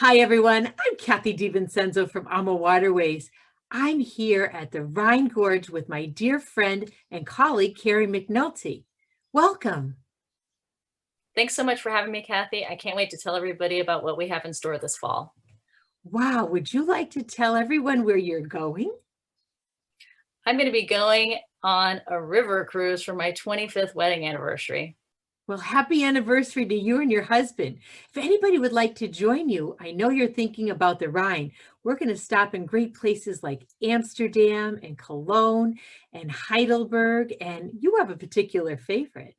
Hi, everyone. I'm Kathy DiVincenzo from AMA Waterways. I'm here at the Rhine Gorge with my dear friend and colleague, Carrie McNulty. Welcome. Thanks so much for having me, Kathy. I can't wait to tell everybody about what we have in store this fall. Wow, would you like to tell everyone where you're going? I'm going to be going on a river cruise for my 25th wedding anniversary. Well, happy anniversary to you and your husband. If anybody would like to join you, I know you're thinking about the Rhine. We're going to stop in great places like Amsterdam and Cologne and Heidelberg, and you have a particular favorite.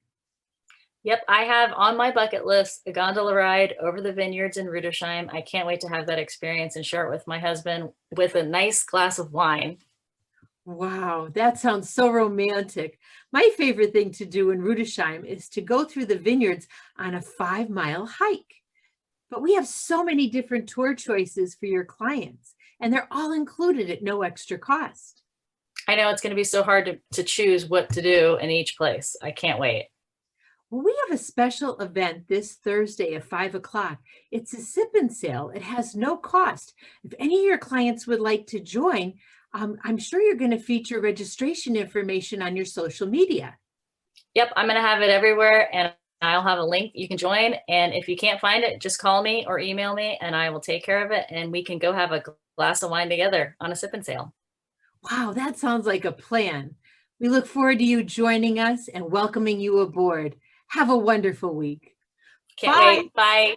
Yep, I have on my bucket list a gondola ride over the vineyards in Rudolph. I can't wait to have that experience and share it with my husband with a nice glass of wine. Wow, that sounds so romantic. My favorite thing to do in Rudesheim is to go through the vineyards on a 5-mile hike. But we have so many different tour choices for your clients, and they're all included at no extra cost. I know it's going to be so hard to choose what to do in each place. I can't wait. Well, we have a special event this Thursday at 5 o'clock. It's a sip and sale. It has no cost. If any of your clients would like to join, I'm sure you're going to feature registration information on your social media. Yep, I'm going to have it everywhere and I'll have a link you can join. And if you can't find it, just call me or email me and I will take care of it. And we can go have a glass of wine together on a sip and sail. Wow, that sounds like a plan. We look forward to you joining us and welcoming you aboard. Have a wonderful week. Can't Bye. wait. Bye.